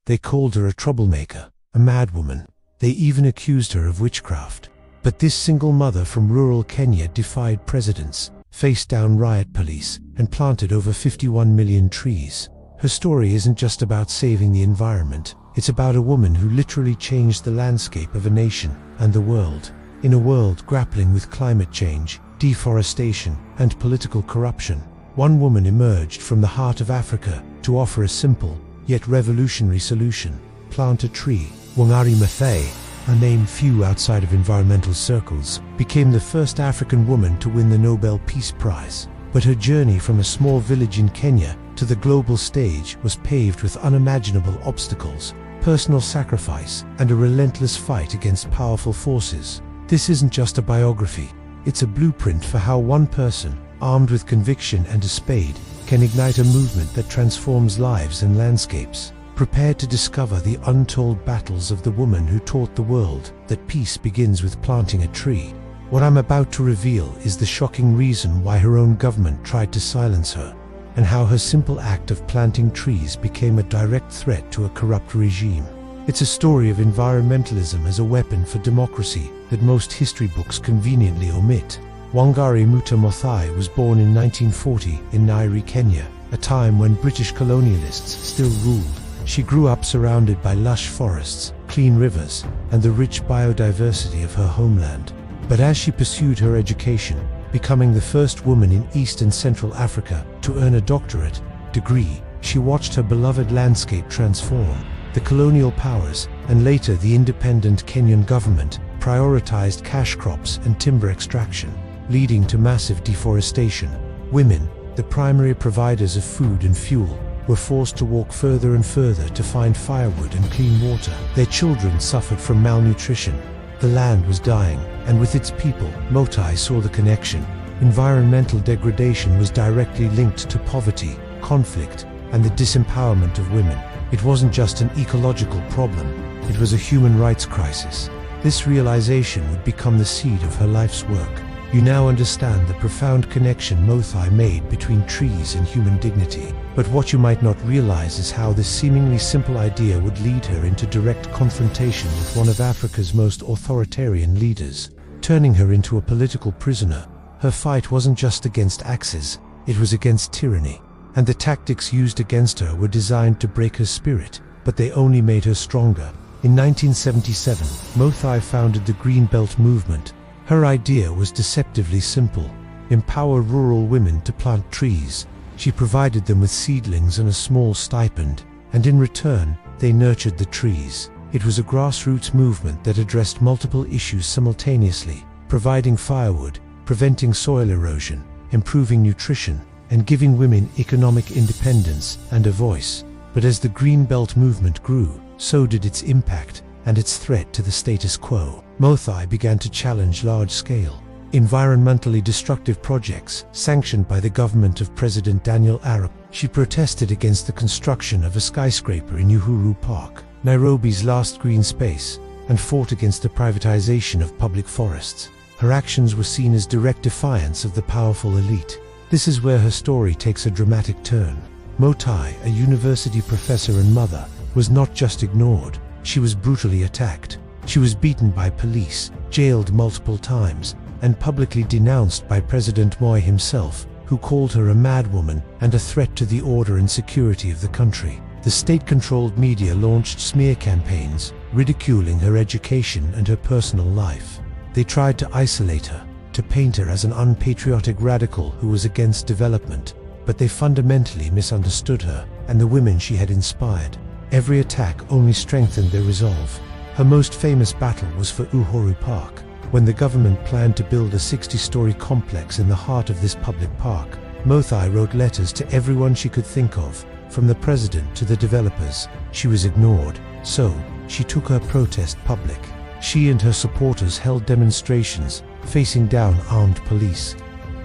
They called her a troublemaker, a madwoman. They even accused her of witchcraft. But this single mother from rural Kenya defied presidents, faced down riot police, and planted over 51 million trees. Her story isn't just about saving the environment. It's about a woman who literally changed the landscape of a nation and the world. In a world grappling with climate change, deforestation, and political corruption, one woman emerged from the heart of Africa to offer a simple, yet revolutionary solution: plant a tree. Wangari Maathai, a name few outside of environmental circles, became the first African woman to win the Nobel Peace Prize. But her journey from a small village in Kenya to the global stage was paved with unimaginable obstacles, personal sacrifice, and a relentless fight against powerful forces. This isn't just a biography. It's a blueprint for how one person, armed with conviction and a spade, can ignite a movement that transforms lives and landscapes. Prepare to discover the untold battles of the woman who taught the world that peace begins with planting a tree. What I'm about to reveal is the shocking reason why her own government tried to silence her, and how her simple act of planting trees became a direct threat to a corrupt regime. It's a story of environmentalism as a weapon for democracy that most history books conveniently omit. Wangari Maathai was born in 1940 in Nairobi, Kenya, a time when British colonialists still ruled. She grew up surrounded by lush forests, clean rivers, and the rich biodiversity of her homeland. But as she pursued her education, becoming the first woman in East and Central Africa to earn a doctorate degree, she watched her beloved landscape transform. The colonial powers, and later the independent Kenyan government, prioritized cash crops and timber extraction, leading to massive deforestation. Women, the primary providers of food and fuel, were forced to walk further and further to find firewood and clean water. Their children suffered from malnutrition. The land was dying, and with its people, Maathai saw the connection. Environmental degradation was directly linked to poverty, conflict, and the disempowerment of women. It wasn't just an ecological problem, it was a human rights crisis. This realization would become the seed of her life's work. You now understand the profound connection Maathai made between trees and human dignity. But what you might not realize is how this seemingly simple idea would lead her into direct confrontation with one of Africa's most authoritarian leaders, turning her into a political prisoner. Her fight wasn't just against axes, it was against tyranny. And the tactics used against her were designed to break her spirit, but they only made her stronger. In 1977, Maathai founded the Green Belt movement. Her idea was deceptively simple: empower rural women to plant trees. She provided them with seedlings and a small stipend, and in return, they nurtured the trees. It was a grassroots movement that addressed multiple issues simultaneously: providing firewood, preventing soil erosion, improving nutrition, and giving women economic independence and a voice. But as the Green Belt movement grew, so did its impact and its threat to the status quo. Maathai began to challenge large-scale, environmentally destructive projects sanctioned by the government of President Daniel Arap. She protested against the construction of a skyscraper in Uhuru Park, Nairobi's last green space, and fought against the privatization of public forests. Her actions were seen as direct defiance of the powerful elite. This is where her story takes a dramatic turn. Maathai, a university professor and mother, was not just ignored, she was brutally attacked. She was beaten by police, jailed multiple times, and publicly denounced by President Moi himself, who called her a madwoman and a threat to the order and security of the country. The state-controlled media launched smear campaigns, ridiculing her education and her personal life. They tried to isolate her, to paint her as an unpatriotic radical who was against development, but they fundamentally misunderstood her and the women she had inspired. Every attack only strengthened their resolve. Her most famous battle was for Uhuru Park, when the government planned to build a 60-story complex in the heart of this public park. Maathai wrote letters to everyone she could think of, from the president to the developers. She was ignored, so she took her protest public. She and her supporters held demonstrations, facing down armed police.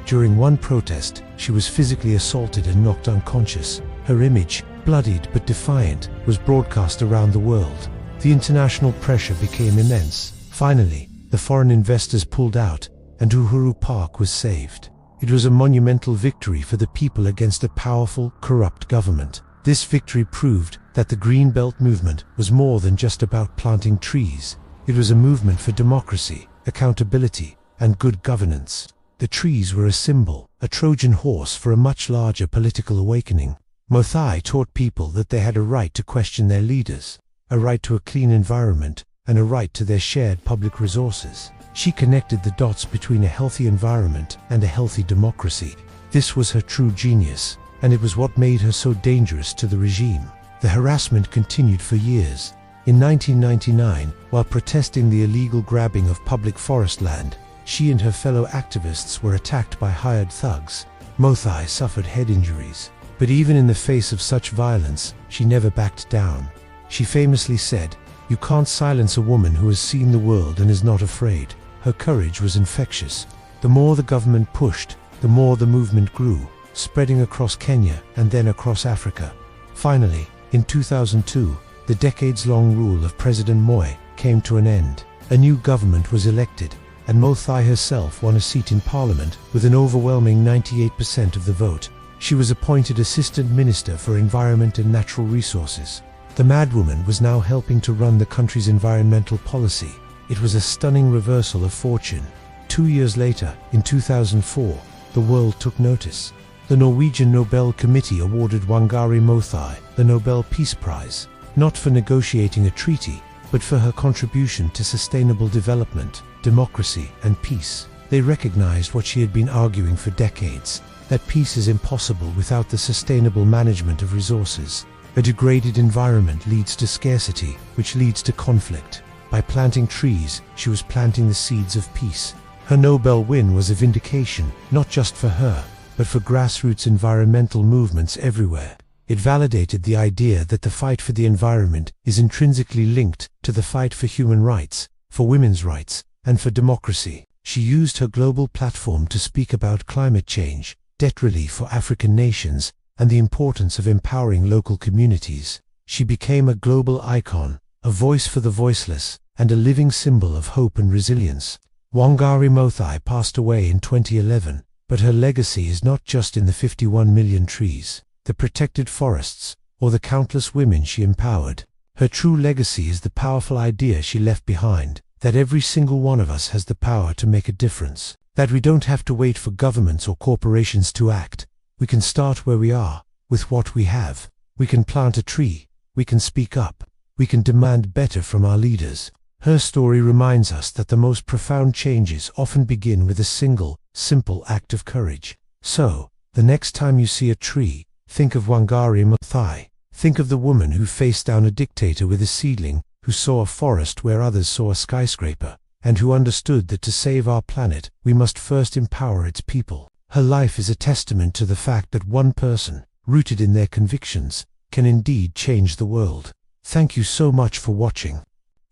During one protest, she was physically assaulted and knocked unconscious. Her image, bloodied but defiant, was broadcast around the world. The international pressure became immense. Finally, the foreign investors pulled out, and Uhuru Park was saved. It was a monumental victory for the people against a powerful, corrupt government. This victory proved that the Green Belt movement was more than just about planting trees. It was a movement for democracy, accountability, and good governance. The trees were a symbol, a Trojan horse for a much larger political awakening. Maathai taught people that they had a right to question their leaders, a right to a clean environment, and a right to their shared public resources. She connected the dots between a healthy environment and a healthy democracy. This was her true genius, and it was what made her so dangerous to the regime. The harassment continued for years. In 1999, while protesting the illegal grabbing of public forest land, she and her fellow activists were attacked by hired thugs. Maathai suffered head injuries, but even in the face of such violence, she never backed down. She famously said, "You can't silence a woman who has seen the world and is not afraid." Her courage was infectious. The more the government pushed, the more the movement grew, spreading across Kenya and then across Africa. Finally, in 2002, the decades-long rule of President Moi came to an end. A new government was elected, and Maathai herself won a seat in parliament with an overwhelming 98% of the vote. She was appointed Assistant Minister for Environment and Natural Resources. The madwoman was now helping to run the country's environmental policy. It was a stunning reversal of fortune. 2 years later, in 2004, the world took notice. The Norwegian Nobel Committee awarded Wangari Maathai the Nobel Peace Prize, not for negotiating a treaty, but for her contribution to sustainable development, democracy, and peace. They recognized what she had been arguing for decades, that peace is impossible without the sustainable management of resources. A degraded environment leads to scarcity, which leads to conflict. By planting trees, she was planting the seeds of peace. Her Nobel win was a vindication, not just for her, but for grassroots environmental movements everywhere. It validated the idea that the fight for the environment is intrinsically linked to the fight for human rights, for women's rights, and for democracy. She used her global platform to speak about climate change, debt relief for African nations, and the importance of empowering local communities. She became a global icon, a voice for the voiceless, and a living symbol of hope and resilience. Wangari Maathai passed away in 2011, but her legacy is not just in the 51 million trees, the protected forests, or the countless women she empowered. Her true legacy is the powerful idea she left behind, that every single one of us has the power to make a difference, that we don't have to wait for governments or corporations to act. We can start where we are, with what we have. We can plant a tree, we can speak up, we can demand better from our leaders. Her story reminds us that the most profound changes often begin with a single, simple act of courage. So, the next time you see a tree, think of Wangari Maathai. Think of the woman who faced down a dictator with a seedling, who saw a forest where others saw a skyscraper, and who understood that to save our planet, we must first empower its people. Her life is a testament to the fact that one person, rooted in their convictions, can indeed change the world. Thank you so much for watching.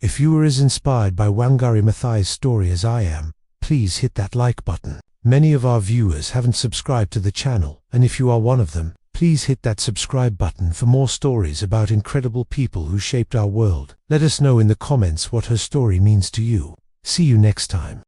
If you were as inspired by Wangari Maathai's story as I am, please hit that like button. Many of our viewers haven't subscribed to the channel, and if you are one of them, please hit that subscribe button for more stories about incredible people who shaped our world. Let us know in the comments what her story means to you. See you next time.